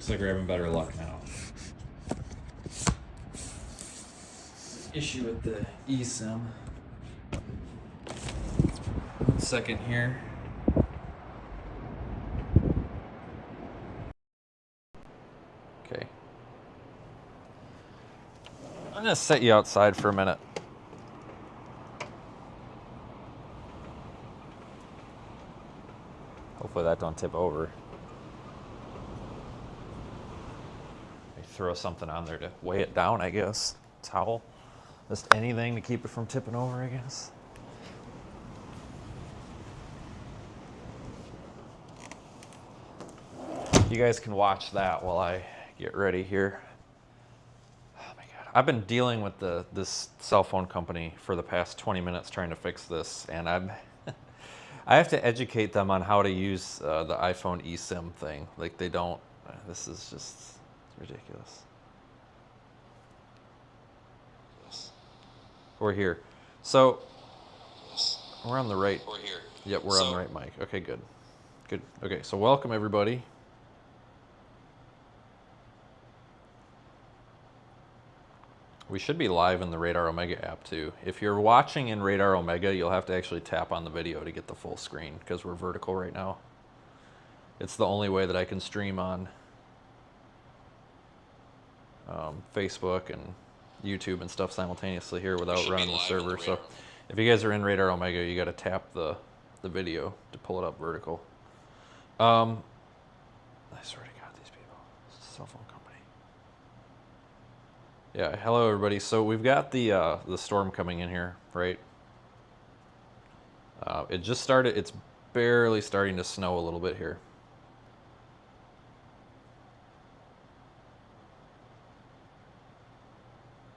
Looks like we're having better luck now. Issue with the eSIM. 1 second here. Okay. I'm gonna set you outside for a minute. Hopefully that don't tip over. Maybe throw something on there to weigh it down, I guess. Towel. Just anything to keep it from tipping over, I guess. You guys can watch that while I get ready here. Oh my God. I've been dealing with this cell phone company for the past 20 minutes trying to fix this, and I have to educate them on how to use the iPhone eSIM thing. Like they don't, this is just it's ridiculous. We're here. So, we're on the right. We're here. Yep, we're on the right mic. Okay, good. Good. Okay, so welcome everybody. We should be live in the Radar Omega app too. If you're watching in Radar Omega, you'll have to actually tap on the video to get the full screen because we're vertical right now. It's the only way that I can stream on Facebook and YouTube and stuff simultaneously here without running the server. So if you guys are in Radar Omega, you got to tap the video to pull it up vertical. I swear to God, these people. It's a cell phone company. Yeah, hello everybody. So we've got the storm coming in here, right? It just started. It's barely starting to snow a little bit here.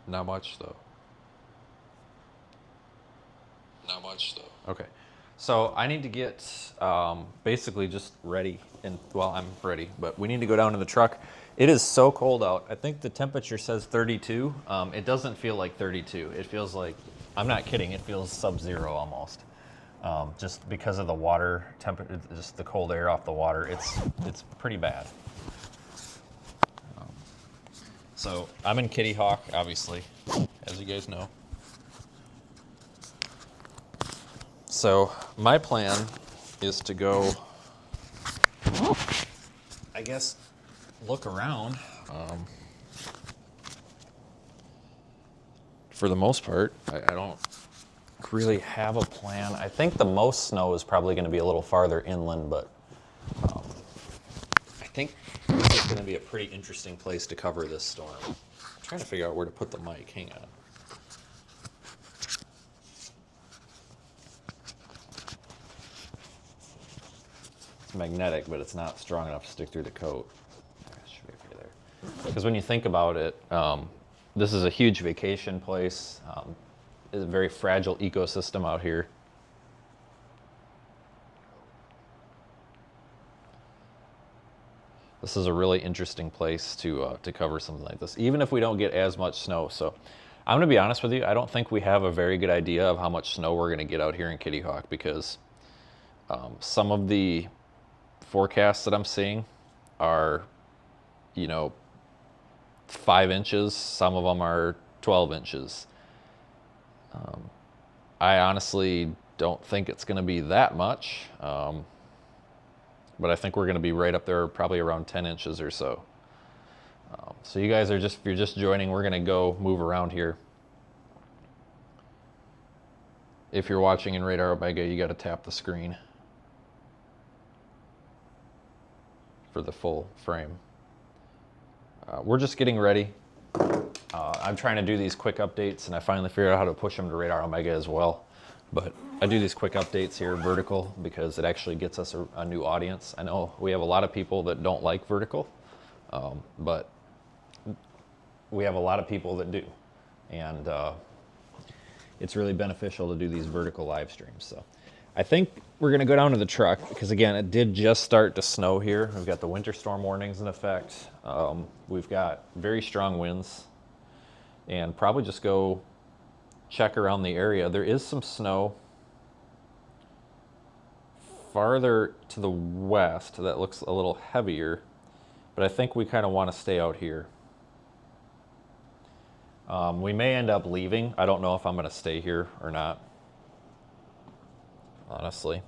Not much though. Not much though. Okay, so I need to get basically just ready, and well, I'm ready, but we need to go down to the truck. It is so cold out. I think the temperature says 32. It doesn't feel like 32. It feels like, I'm not kidding, it feels sub-zero almost. Just because of the water temperature, just the cold air off the water, it's pretty bad. So I'm in Kitty Hawk, obviously, as you guys know. So my plan is to go, I guess, look around. For the most part, I don't really have a plan. I think the most snow is probably going to be a little farther inland, but I think this is going to be a pretty interesting place to cover this storm. I'm trying to figure out where to put the mic. Hang on. It's magnetic, but it's not strong enough to stick through the coat. It should be okay there. Because when you think about it, this is a huge vacation place. It's a very fragile ecosystem out here. This is a really interesting place to cover something like this, even if we don't get as much snow. So I'm gonna be honest with you, I don't think we have a very good idea of how much snow we're gonna get out here in Kitty Hawk, because some of the forecasts that I'm seeing are, 5 inches. Some of them are 12 inches. I honestly don't think it's going to be that much, but I think we're going to be right up there, probably around 10 inches or so. So you guys are if you're just joining, we're going to go move around here. If you're watching in Radar Omega, you got to tap the screen for the full frame. We're just getting ready. I'm trying to do these quick updates, and I finally figured out how to push them to Radar Omega as well. But I do these quick updates here vertical because it actually gets us a new audience. I know we have a lot of people that don't like vertical, but we have a lot of people that do. And it's really beneficial to do these vertical live streams. So I think we're gonna go down to the truck because, again, it did just start to snow here. We've got the winter storm warnings in effect. We've got very strong winds, and probably just go check around the area. There is some snow farther to the west that looks a little heavier. but I think we kind of want to stay out here. We may end up leaving. I don't know if I'm going to stay here or not, honestly.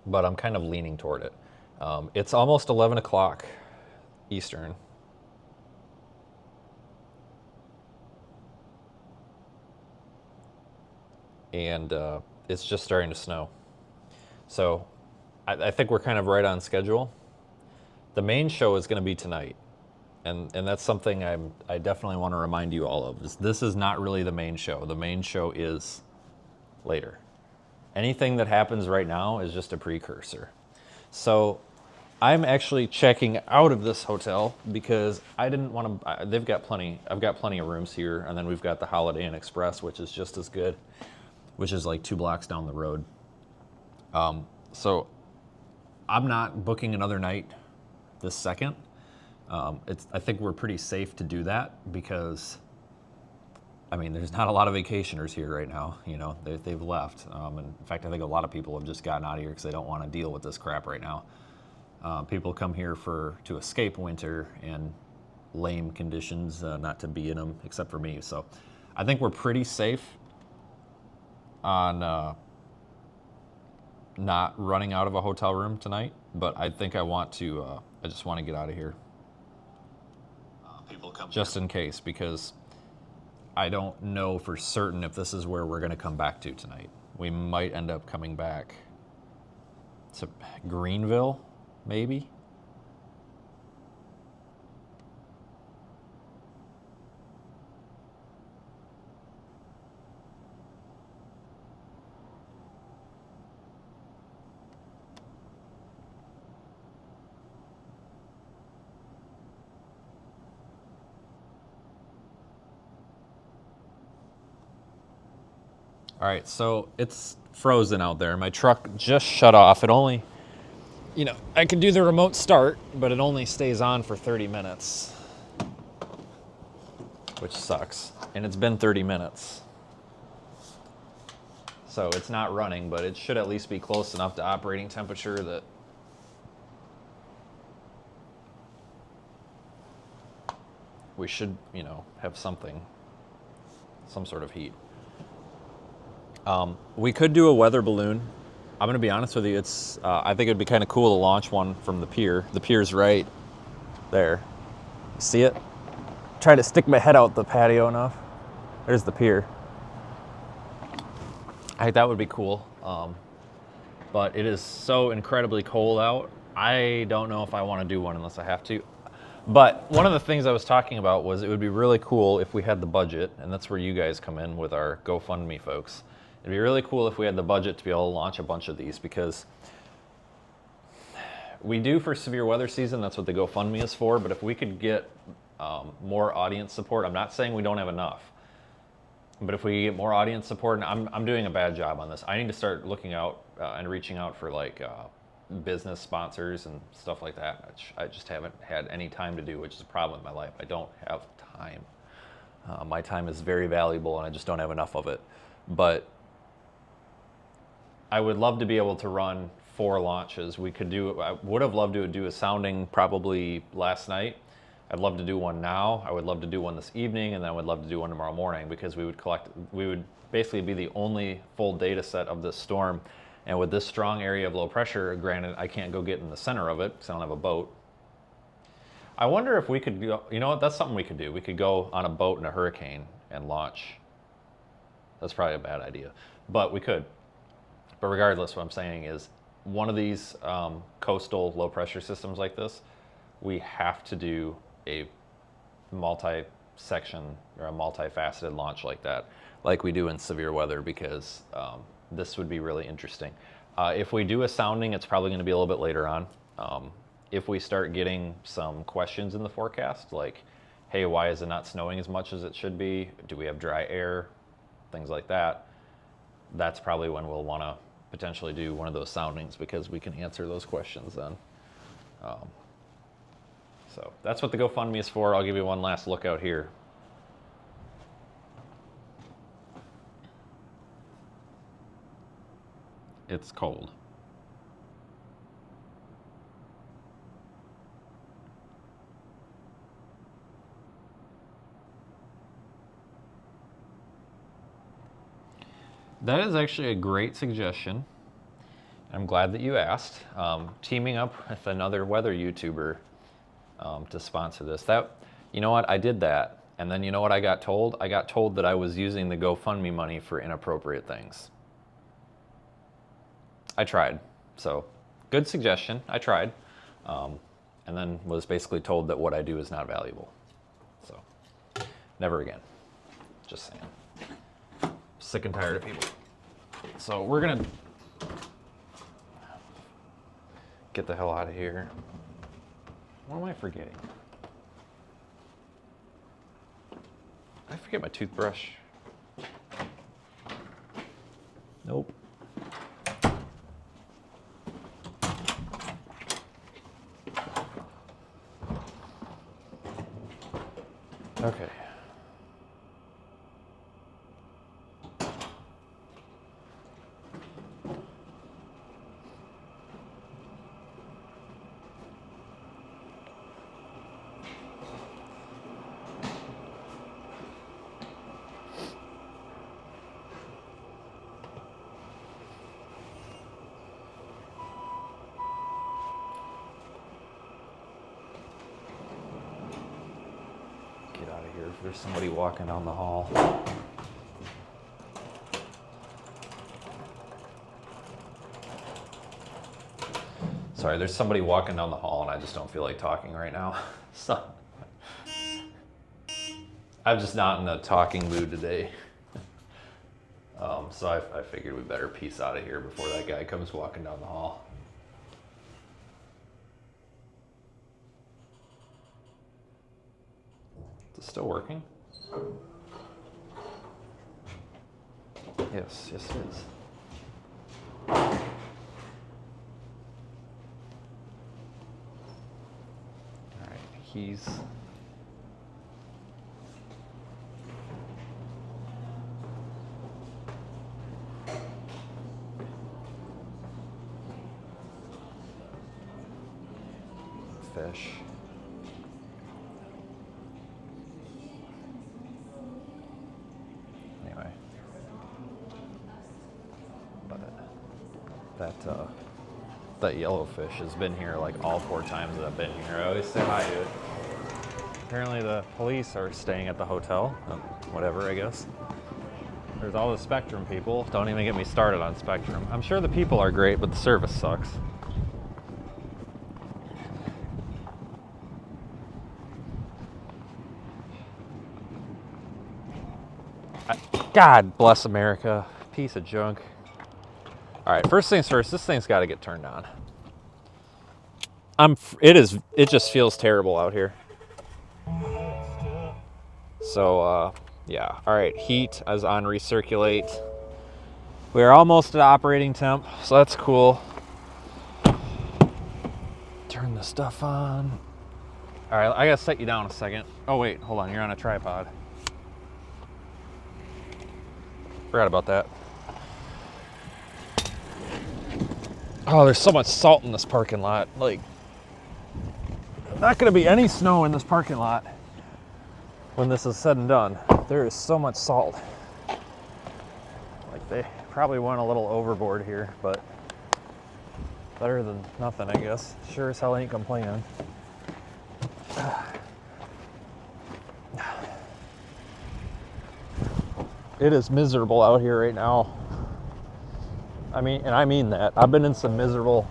But I'm kind of leaning toward it. It's almost 11 o'clock Eastern. And it's just starting to snow. So I think we're kind of right on schedule. The main show is going to be tonight. And that's something I definitely want to remind you all of. This is not really the main show. The main show is later. Anything that happens right now is just a precursor. So I'm actually checking out of this hotel because I didn't want to, I've got plenty of rooms here, and then we've got the Holiday Inn Express, which is just as good, which is like 2 blocks down the road. So I'm not booking another night this second. I think we're pretty safe to do that because, I mean, there's not a lot of vacationers here right now. You know, they've left. And in fact, I think a lot of people have just gotten out of here because they don't want to deal with this crap right now. People come here to escape winter and lame conditions, not to be in them, except for me. So I think we're pretty safe on not running out of a hotel room tonight. But I think I just want to get out of here. People come just in case, because I don't know for certain if this is where we're going to come back to tonight. We might end up coming back to Greenville, maybe. All right, so it's frozen out there. My truck just shut off. It only, I can do the remote start, but it only stays on for 30 minutes, which sucks. And it's been 30 minutes. So it's not running, but it should at least be close enough to operating temperature that we should, have some sort of heat. We could do a weather balloon. I'm going to be honest with you. I think it'd be kind of cool to launch one from the pier. The pier's right there. You see it? Try to stick my head out the patio enough. There's the pier. I think that would be cool. But it is so incredibly cold out. I don't know if I want to do one unless I have to. But one of the things I was talking about was it would be really cool if we had the budget, and that's where you guys come in with our GoFundMe folks. It'd be really cool if we had the budget to be able to launch a bunch of these, because we do for severe weather season. That's what the GoFundMe is for. But if we could get more audience support, I'm not saying we don't have enough, but if we get more audience support, and I'm doing a bad job on this. I need to start looking out and reaching out for business sponsors and stuff like that, which I just haven't had any time to do, which is a problem in my life. I don't have time. My time is very valuable, and I just don't have enough of it. But I would love to be able to run 4 launches. I would have loved to do a sounding probably last night. I'd love to do one now. I would love to do one this evening, and then I would love to do one tomorrow morning, because we would basically be the only full data set of this storm. And with this strong area of low pressure, granted, I can't go get in the center of it because I don't have a boat. I wonder if we could go, that's something we could do. We could go on a boat in a hurricane and launch. That's probably a bad idea, but we could. But regardless, what I'm saying is one of these coastal low pressure systems like this, we have to do a multi-section or a multifaceted launch like that, like we do in severe weather, because this would be really interesting. If we do a sounding, it's probably going to be a little bit later on. If we start getting some questions in the forecast, like, hey, why is it not snowing as much as it should be? Do we have dry air? Things like that. That's probably when we'll want to potentially do one of those soundings, because we can answer those questions then. So that's what the GoFundMe is for. I'll give you one last look out here. It's cold. That is actually a great suggestion. I'm glad that you asked. Teaming up with another weather YouTuber to sponsor this. You know what? I did that. And then you know what I got told? I got told that I was using the GoFundMe money for inappropriate things. I tried. So, good suggestion. I tried. And then was basically told that what I do is not valuable. So, never again. Just saying. Sick and tired of people. So, we're going to get the hell out of here. What am I forgetting? I forget my toothbrush. Nope. Okay. Get out of here if there's somebody walking down the hall. Sorry, there's somebody walking down the hall and I just don't feel like talking right now. So I'm just not in a talking mood today. So I figured we better peace out of here before that guy comes walking down the hall. Is it still working? Yes, it is. All right, keys. Fish. Anyway, but that yellowfish has been here like all 4 times that I've been here. I always say hi to it. Apparently the police are staying at the hotel. Whatever, I guess. There's all the Spectrum people. Don't even get me started on Spectrum. I'm sure the people are great, but the service sucks. God bless America. Piece of junk. All right, first things first, this thing's got to get turned on. It just feels terrible out here. So, yeah. All right, heat is on recirculate. We're almost at operating temp, so that's cool. Turn the stuff on. All right, I got to set you down a second. Oh, wait, hold on. You're on a tripod. Forgot about that. Oh, there's so much salt in this parking lot. Like, not gonna be any snow in this parking lot when this is said and done. There is so much salt. Like, they probably went a little overboard here, but better than nothing, I guess. Sure as hell ain't complaining. It is miserable out here right now. I mean that. I've been in some miserable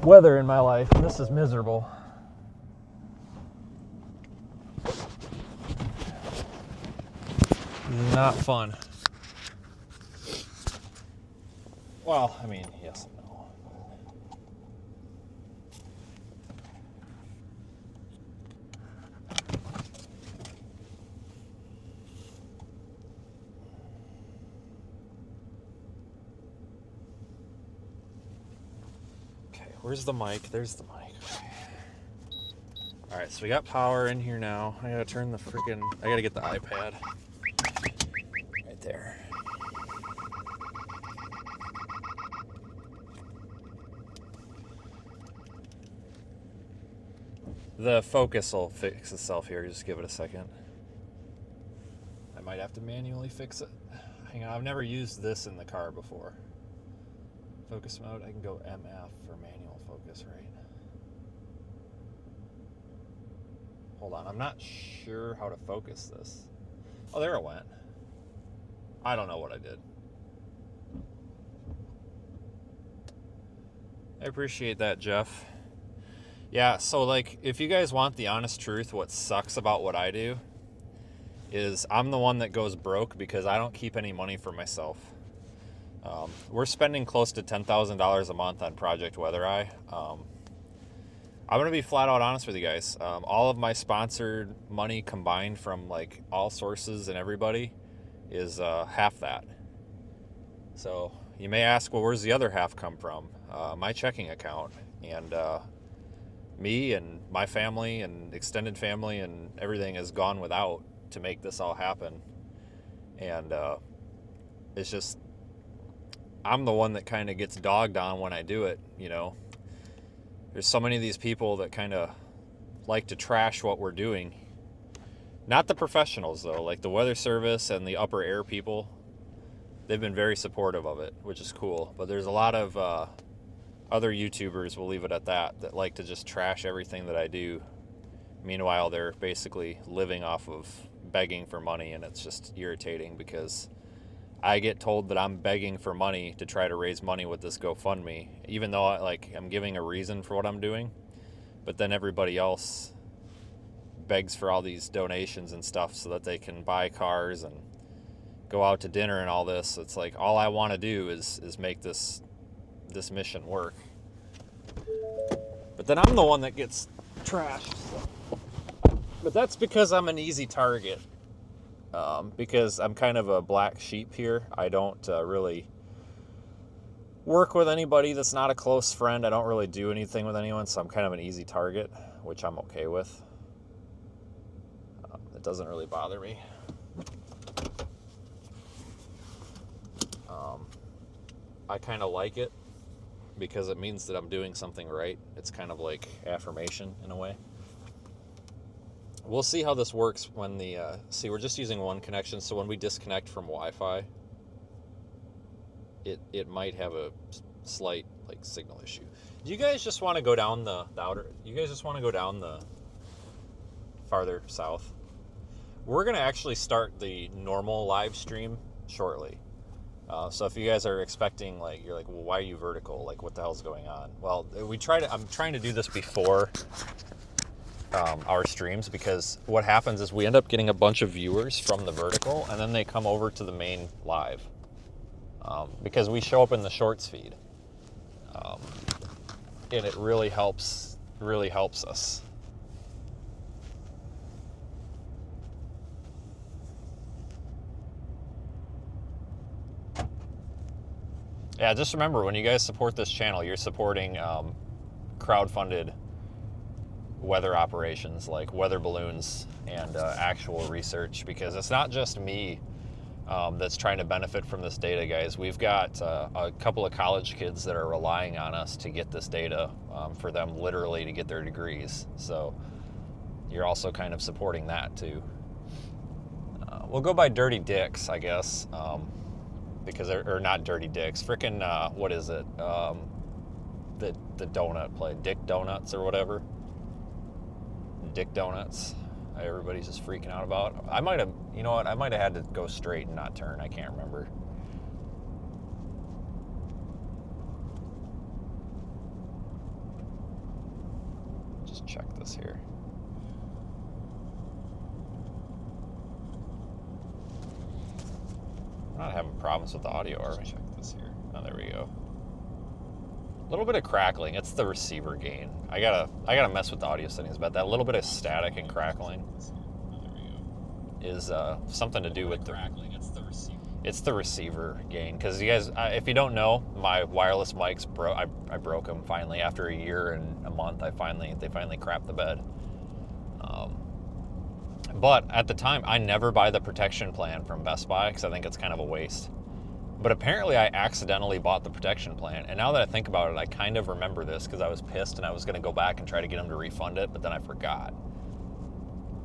weather in my life, and this is miserable. Not fun. Well, I mean, yes and no. Okay, where's the mic? There's the mic. Okay. All right, so we got power in here now. I gotta turn the freaking. I gotta get the iPad. Right there. The focus will fix itself here. Just give it a second. I might have to manually fix it. Hang on, I've never used this in the car before. Focus mode, I can go MF for manual focus, right? Hold on, I'm not sure how to focus this. Oh, there it went. I don't know what I did. I appreciate that, Jeff. Yeah, so like, if you guys want the honest truth, what sucks about what I do is I'm the one that goes broke because I don't keep any money for myself. We're spending close to $10,000 a month on Project Weather Eye. I'm going to be flat out honest with you guys. All of my sponsored money combined from like all sources and everybody is half that. So you may ask, well, where's the other half come from? My checking account. And me and my family and extended family and everything has gone without to make this all happen. And it's just, I'm the one that kind of gets dogged on when I do it, you know. There's so many of these people that kind of like to trash what we're doing. Not the professionals, though, like the Weather Service and the upper air people. They've been very supportive of it, which is cool. But there's a lot of other YouTubers, we'll leave it at that, that like to just trash everything that I do. Meanwhile, they're basically living off of begging for money, and it's just irritating because I get told that I'm begging for money to try to raise money with this GoFundMe, even though I'm giving a reason for what I'm doing. But then everybody else begs for all these donations and stuff so that they can buy cars and go out to dinner and all this. It's like all I want to do is make this mission work. But then I'm the one that gets trashed. But that's because I'm an easy target. Because I'm kind of a black sheep here. I don't really work with anybody that's not a close friend. I don't really do anything with anyone, so I'm kind of an easy target, which I'm okay with. It doesn't really bother me. I kind of like it because it means that I'm doing something right. It's kind of like affirmation in a way. We'll see how this works when see, we're just using one connection, so when we disconnect from Wi-Fi, it might have a slight like signal issue. Do you guys just want to go down the outer? You guys just want to go down the farther south? We're gonna actually start the normal live stream shortly. So if you guys are expecting, like, you're like, well, why are you vertical? Like, what the hell's going on? Well, I'm trying to do this before our streams, because what happens is we end up getting a bunch of viewers from the vertical, and then they come over to the main live, because we show up in the shorts feed, and it really helps us. Yeah, just remember, when you guys support this channel, you're supporting crowd-funded weather operations like weather balloons and actual research, because it's not just me that's trying to benefit from this data, guys. We've got a couple of college kids that are relying on us to get this data for them literally to get their degrees. So you're also kind of supporting that too. We'll go by Dirty Dicks, I guess, because or not Dirty Dicks, frickin' what is it? The donut play, Dick Donuts or whatever. Dick Donuts. Everybody's just freaking out about. I might have, you know what? I might have had to go straight and not turn. I can't remember. Just check this here. We're not having problems with the audio, are we? Check this here. Oh, there we go. A little bit of crackling. It's the receiver gain. I gotta mess with the audio settings, but that little bit of static and crackling is something to do with the crackling. It's the receiver gain. Because you guys, if you don't know, my wireless mics I broke them finally after a year and a month. They finally crapped the bed. But at the time, I never buy the protection plan from Best Buy because I think it's kind of a waste. But apparently I accidentally bought the protection plan. And now that I think about it, I kind of remember this because I was pissed and I was going to go back and try to get them to refund it, but then I forgot.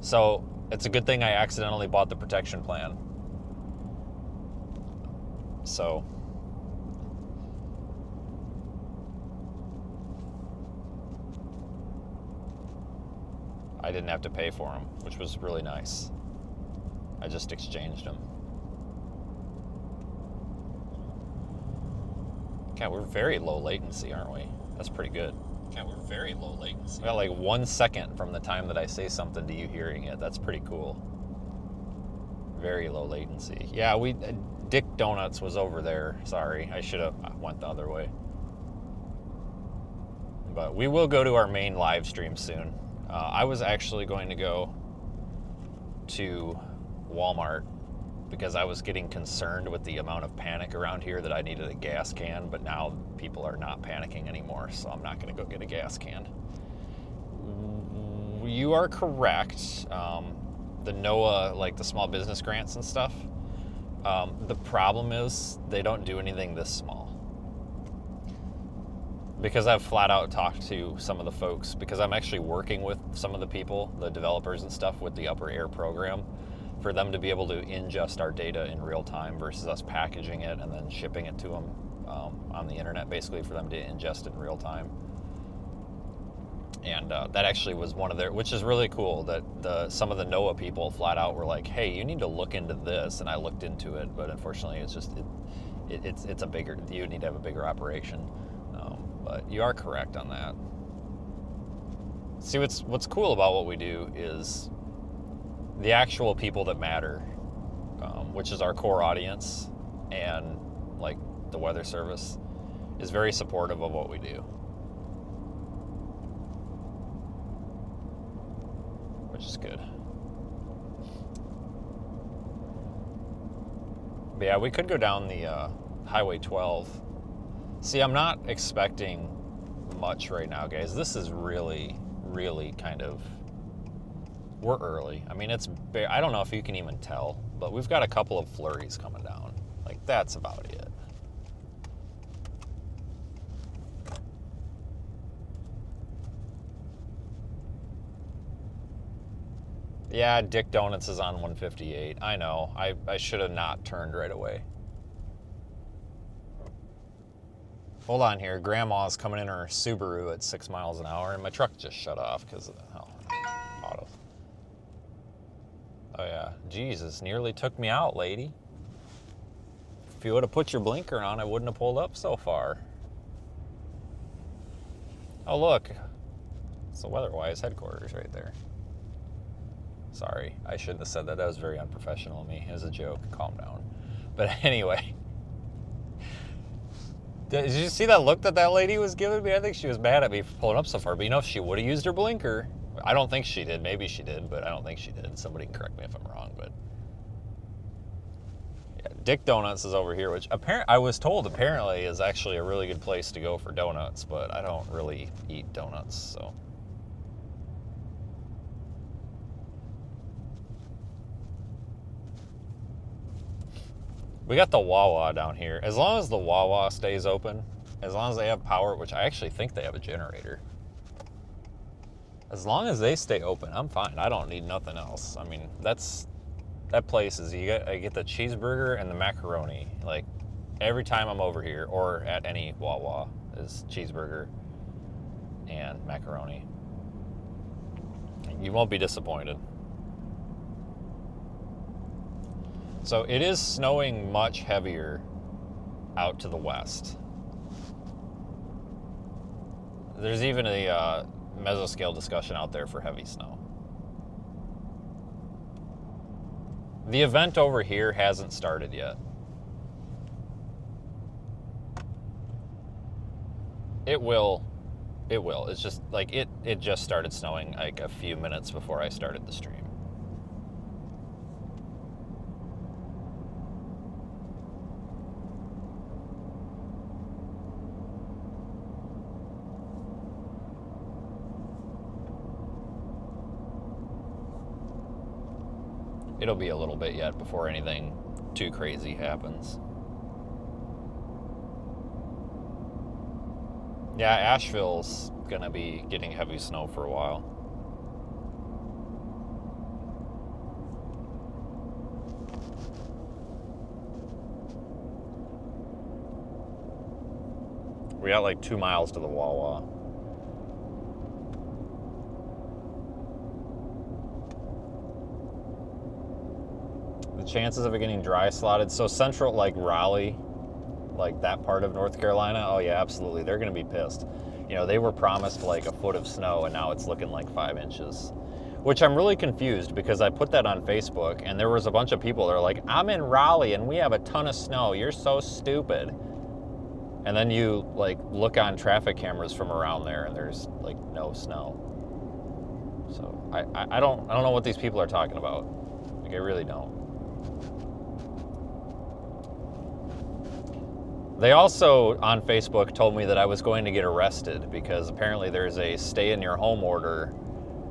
So it's a good thing I accidentally bought the protection plan. So I didn't have to pay for them, which was really nice. I just exchanged them. God, we're very low latency, aren't we? That's pretty good. Yeah, we're very low latency. We got like 1 second from the time that I say something to you hearing it. That's pretty cool. Very low latency. Yeah, Dick Donuts was over there. Sorry, I should have went the other way. But we will go to our main live stream soon. I was actually going to go to Walmart because I was getting concerned with the amount of panic around here that I needed a gas can, but now people are not panicking anymore, so I'm not going to go get a gas can. You are correct. The NOAA, like the small business grants and stuff, the problem is they don't do anything this small. Because I've flat out talked to some of the folks, because I'm actually working with some of the people, the developers and stuff, with the Upper Air program, for them to be able to ingest our data in real time versus us packaging it and then shipping it to them on the internet, basically for them to ingest it in real time. And that actually was one of their, which is really cool, that some of the NOAA people flat out were like, hey, you need to look into this. And I looked into it, but unfortunately it's just, it's a bigger, you need to have a bigger operation. But you are correct on that. See, what's cool about what we do is the actual people that matter, which is our core audience, and like the Weather Service, is very supportive of what we do. Which is good. But yeah, we could go down the Highway 12. See, I'm not expecting much right now, guys. This is really, really kind of, we're early. I mean, I don't know if you can even tell, but we've got a couple of flurries coming down. Like, that's about it. Yeah, Dick Donuts is on 158. I know. I should have not turned right away. Hold on here. Grandma's coming in her Subaru at 6 miles an hour, and my truck just shut off because of the auto. Oh, yeah. Jesus, nearly took me out, lady. If you would have put your blinker on, I wouldn't have pulled up so far. Oh, look. It's the WeatherWise headquarters right there. Sorry, I shouldn't have said that. That was very unprofessional of me. It was a joke. Calm down. But anyway. Did you see that look that lady was giving me? I think she was mad at me for pulling up so far. But you know, if she would have used her blinker, I don't think she did. Maybe she did, but I don't think she did. Somebody can correct me if I'm wrong. But yeah, Dick Donuts is over here, which I was told apparently is actually a really good place to go for donuts. But I don't really eat donuts, so. We got the Wawa down here. As long as the Wawa stays open, as long as they have power, which I actually think they have a generator. As long as they stay open, I'm fine. I don't need nothing else. I mean, that place is, I get the cheeseburger and the macaroni. Like, every time I'm over here, or at any Wawa, is cheeseburger and macaroni. You won't be disappointed. So it is snowing much heavier out to the west. There's even a mesoscale discussion out there for heavy snow. The event over here hasn't started yet. It will. It will. It's just like it just started snowing like a few minutes before I started the stream. It'll be a little bit yet before anything too crazy happens. Yeah, Asheville's gonna be getting heavy snow for a while. We got like 2 miles to the Wawa. The chances of it getting dry slotted. So central, like Raleigh, like that part of North Carolina, oh yeah, absolutely. They're going to be pissed. You know, they were promised like a foot of snow and now it's looking like 5 inches. Which I'm really confused because I put that on Facebook and there was a bunch of people that are like, I'm in Raleigh and we have a ton of snow. You're so stupid. And then you like look on traffic cameras from around there and there's like no snow. So I don't know what these people are talking about. Like I really don't. They also, on Facebook, told me that I was going to get arrested because apparently there's a stay-in-your-home order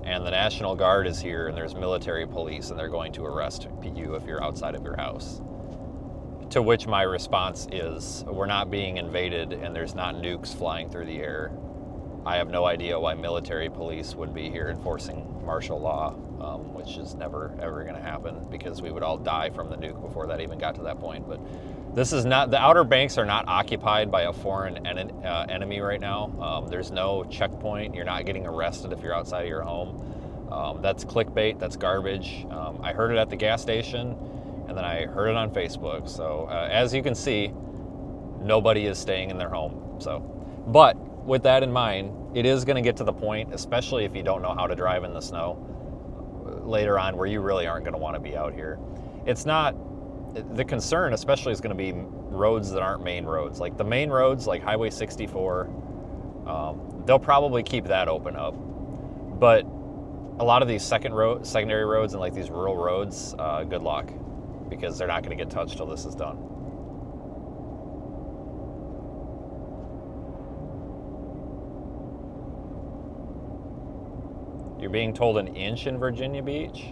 and the National Guard is here and there's military police and they're going to arrest you if you're outside of your house. To which my response is, we're not being invaded and there's not nukes flying through the air. I have no idea why military police would be here enforcing martial law, which is never, ever going to happen because we would all die from the nuke before that even got to that point. But this is not, the Outer Banks are not occupied by a foreign enemy right now. There's no checkpoint. You're not getting arrested if you're outside of your home. That's clickbait. That's garbage. I heard it at the gas station and then I heard it on Facebook. So as you can see, nobody is staying in their home. So, but with that in mind, it is going to get to the point, especially if you don't know how to drive in the snow later on, where you really aren't going to want to be out here. It's not, the concern especially is going to be roads that aren't main roads. Like the main roads, like Highway 64, they'll probably keep that open up. But a lot of these secondary roads and like these rural roads, good luck, because they're not going to get touched till this is done. You're being told an inch in Virginia Beach?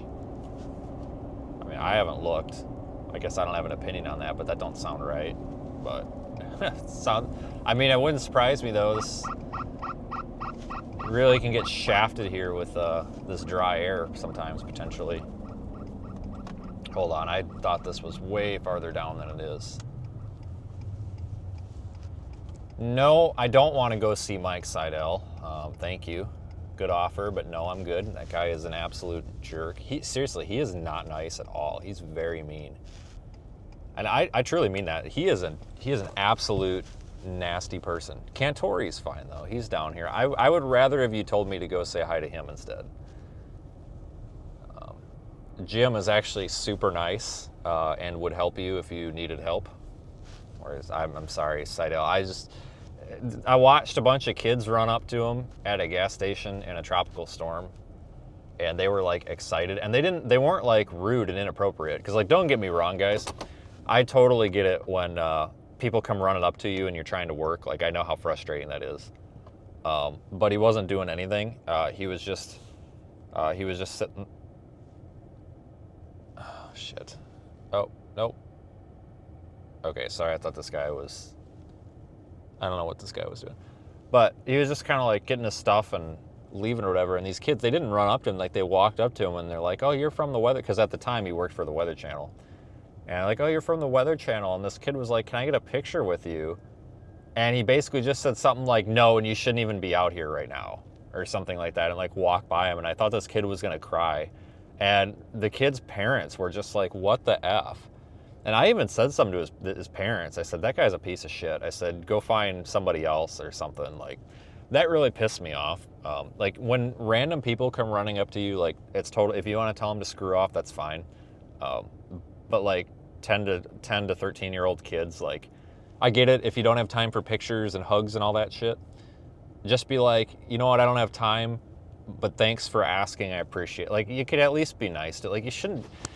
I mean, I haven't looked. I guess I don't have an opinion on that, but that don't sound right. But I mean, it wouldn't surprise me though. This really can get shafted here with this dry air sometimes, potentially. Hold on, I thought this was way farther down than it is. No, I don't want to go see Mike Seidel. Thank you. Good offer, but no, I'm good. That guy is an absolute jerk. Seriously, he is not nice at all. He's very mean. And I truly mean that. He is an absolute nasty person. Cantori's fine though. He's down here. I would rather have you told me to go say hi to him instead. Jim is actually super nice and would help you if you needed help. Whereas I'm sorry, Seidel. I watched a bunch of kids run up to him at a gas station in a tropical storm, and they were like excited, and they weren't like rude and inappropriate. Because like, don't get me wrong, guys, I totally get it when people come running up to you and you're trying to work. Like I know how frustrating that is. But he wasn't doing anything. He was just sitting. Oh shit. Oh nope. Okay, sorry. I thought this guy was. I don't know what this guy was doing. But he was just kind of like getting his stuff and leaving or whatever. And these kids, they didn't run up to him. Like they walked up to him and they're like, oh, you're from the Weather. Because at the time he worked for the Weather Channel. And like, oh, you're from the Weather Channel. And this kid was like, can I get a picture with you? And he basically just said something like, no, and you shouldn't even be out here right now. Or something like that. And like walked by him. And I thought this kid was going to cry. And the kid's parents were just like, what the F? And I even said something to his parents. I said, that guy's a piece of shit. I said, go find somebody else or something. Like, that really pissed me off. Like, when random people come running up to you, like, it's total. If you want to tell them to screw off, that's fine. But, like, 10 to 13-year-old kids, like, I get it if you don't have time for pictures and hugs and all that shit. Just be like, you know what, I don't have time, but thanks for asking, I appreciate it. Like, you could at least be nice to, like,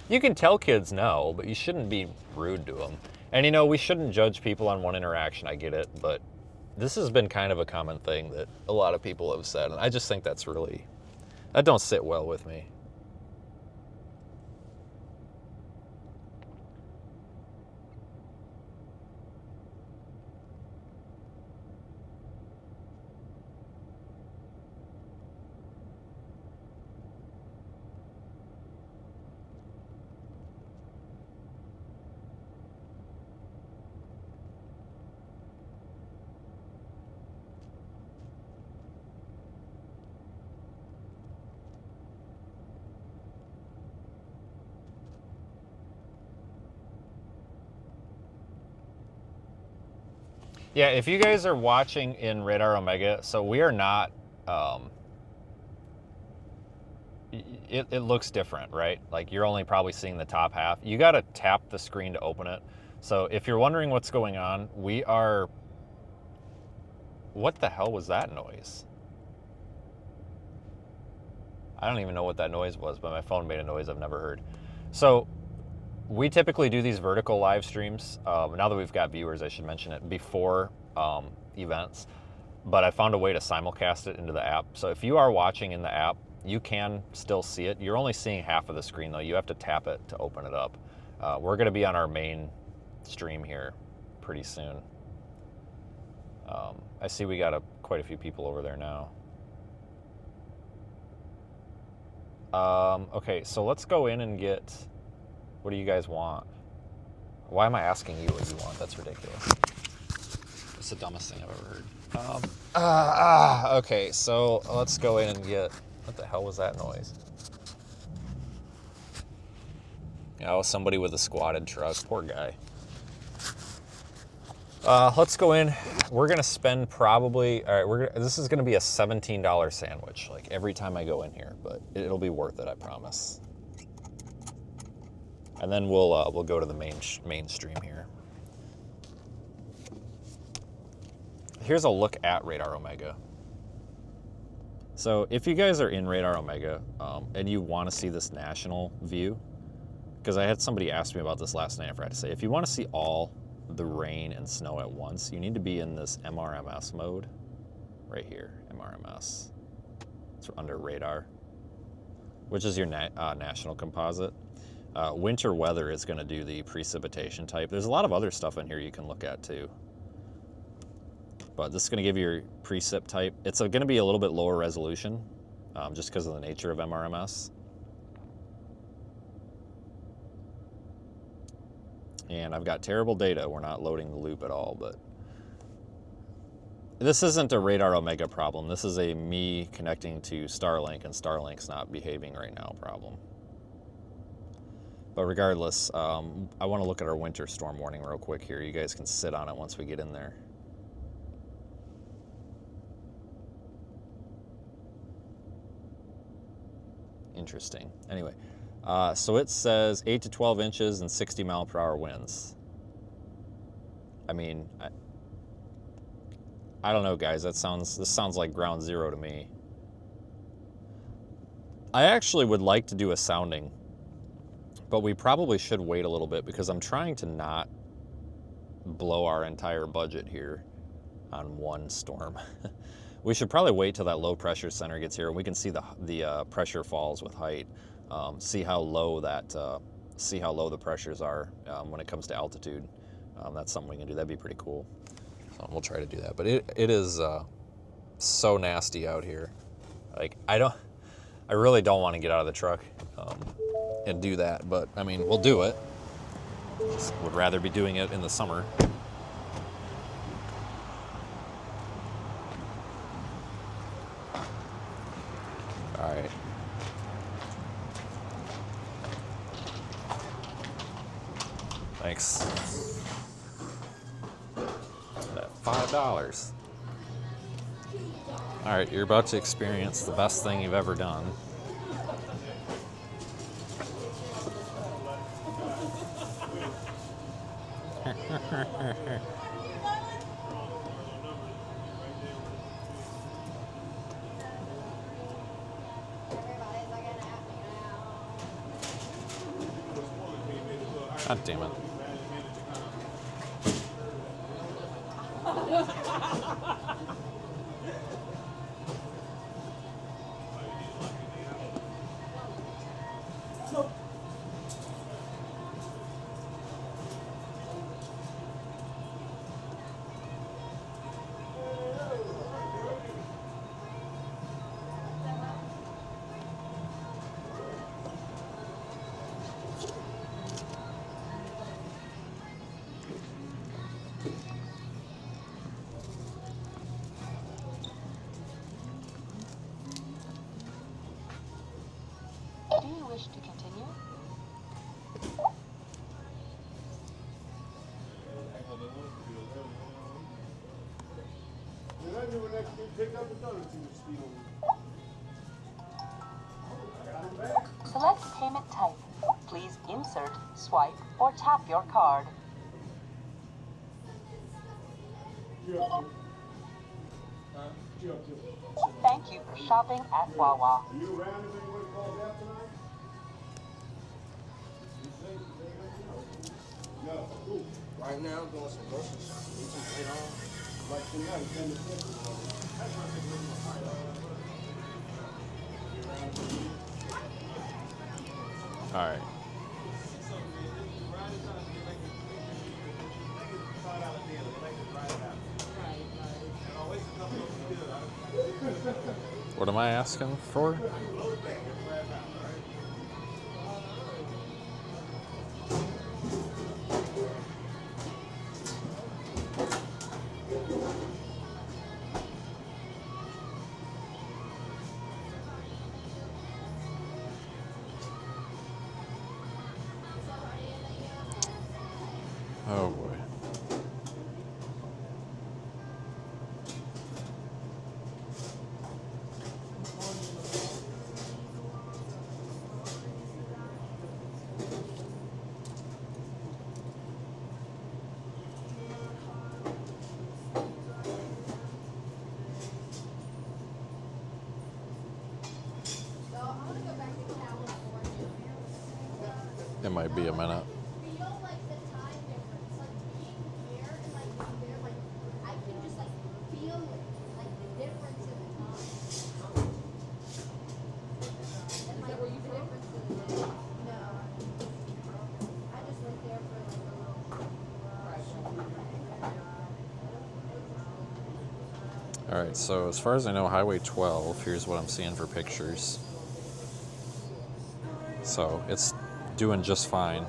you can tell kids no, but you shouldn't be rude to them. And, you know, we shouldn't judge people on one interaction, I get it, but this has been kind of a common thing that a lot of people have said, and I just think that don't sit well with me. Yeah, if you guys are watching in Radar Omega, so we are not, it looks different, right? Like you're only probably seeing the top half. You got to tap the screen to open it. So if you're wondering what's going on, we are, what the hell was that noise? I don't even know what that noise was, but my phone made a noise I've never heard. So we typically do these vertical live streams. Now that we've got viewers, I should mention it, before events. But I found a way to simulcast it into the app. So if you are watching in the app, you can still see it. You're only seeing half of the screen, though. You have to tap it to open it up. We're going to be on our main stream here pretty soon. I see we got quite a few people over there now. Okay, so let's go in and get... What do you guys want? Why am I asking you what you want? That's ridiculous. It's the dumbest thing I've ever heard. Okay, so let's go in and get... What the hell was that noise? Oh, somebody with a squatted truck. Poor guy. Let's go in. We're gonna spend probably... All right, this is gonna be a $17 sandwich, like every time I go in here, but it'll be worth it, I promise. And then we'll go to the main stream here. Here's a look at Radar Omega. So if you guys are in Radar Omega and you want to see this national view, because I had somebody ask me about this last night, I forgot to say, if you want to see all the rain and snow at once, you need to be in this MRMS mode right here, MRMS. It's under radar, which is your national composite. Winter weather is going to do the precipitation type. There's a lot of other stuff in here you can look at too. But this is going to give you your precip type. It's going to be a little bit lower resolution just because of the nature of MRMS. And I've got terrible data. We're not loading the loop at all, but this isn't a Radar Omega problem. This is a me connecting to Starlink and Starlink's not behaving right now problem. But regardless, I want to look at our winter storm warning real quick here. You guys can sit on it once we get in there. Interesting. Anyway, so it says 8 to 12 inches and 60 mile per hour winds. I mean, I don't know, guys. This sounds like ground zero to me. I actually would like to do a sounding, but we probably should wait a little bit because I'm trying to not blow our entire budget here on one storm. We should probably wait till that low pressure center gets here and we can see the pressure falls with height. See how low the pressures are when it comes to altitude. That's something we can do. That'd be pretty cool. So we'll try to do that. But it is so nasty out here. Like I really don't want to get out of the truck and do that. But I mean, we'll do it. Just would rather be doing it in the summer. All right. Thanks. That $5. All right, you're about to experience the best thing you've ever done. God damn it. me when that kid picked up the donuts he was stealing. I got him back. Select payment type. Please insert, swipe, or tap your card. Yeah. Yeah. Thank you for shopping at Wawa. Are you around if anybody calls out tonight? No. Cool. Right now, I'm doing some grocery shopping. You can get on. Like tonight, 10 to 6. All right. What am I asking for? Oh boy. It might be a minute. Feel like the time difference, like being here and like there, like I can just like feel it, like the difference in the time. And like the difference in the day. No, I just went there for like a little. All right, so as far as I know, Highway 12, here's what I'm seeing for pictures. So it's doing just fine.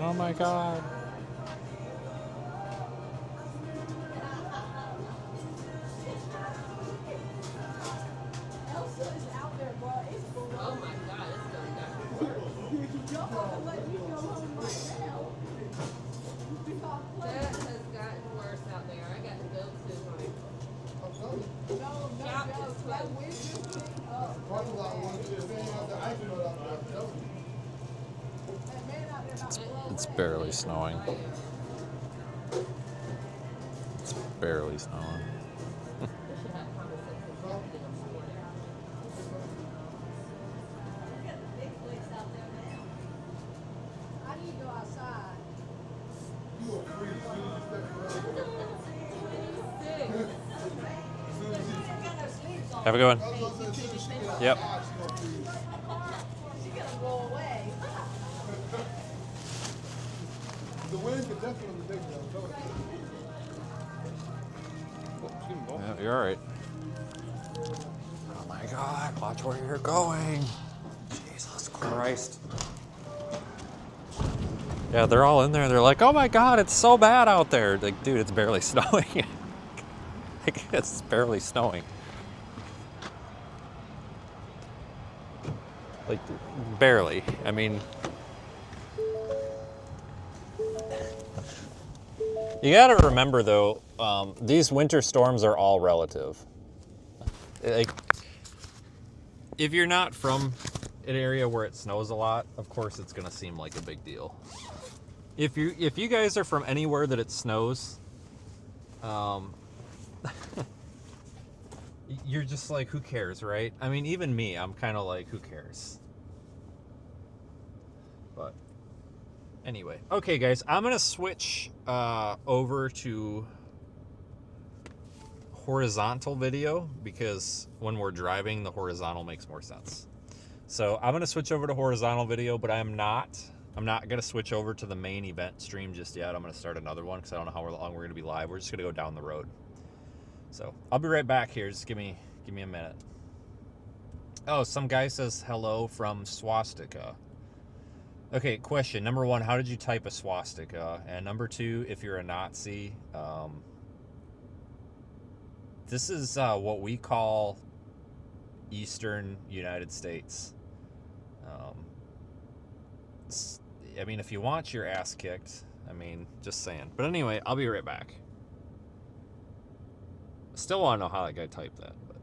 Oh my God. Elsa is out there, bro. It's full. Oh my God, it's going down. Y'all have to let me go home right now. That has gotten worse out there. I got to go to my No, shop no, this that way. wind just picked up. Parking lot one, two, standing out there, I can know that. That man out there about to blow It's away. barely snowing. It's barely snowing. We should have conversations with them this morning. How do you go outside? You will freeze as soon as you step foot. Have a good one. Yep. She's gonna roll away. The wind could definitely take it. I'm telling you. Yeah, you're all right. Oh my God, watch where you're going. Jesus Christ. Yeah, they're all in there. They're like, oh my God, it's so bad out there. Like, dude, it's barely snowing. Like, it's barely snowing. Like, barely. I mean, you gotta remember though, these winter storms are all relative. Like, if you're not from an area where it snows a lot, of course it's gonna seem like a big deal. If you guys are from anywhere that it snows, you're just like, who cares, right? I mean, even me, I'm kind of like, who cares? But anyway, okay, guys, I'm gonna switch over to horizontal video because when we're driving, the horizontal makes more sense. So I'm gonna switch over to horizontal video, but I'm not gonna switch over to the main event stream just yet. I'm gonna start another one because I don't know how long we're gonna be live. We're just gonna go down the road. So I'll be right back here. Just give me a minute. Oh, some guy says hello from Swastika. Okay, question number one: how did you type a swastika? And number two, if you're a Nazi, this is what we call eastern United States. I mean, if you want your ass kicked, I mean, just saying. But anyway, I'll be right back. Still want to know how that guy typed that, but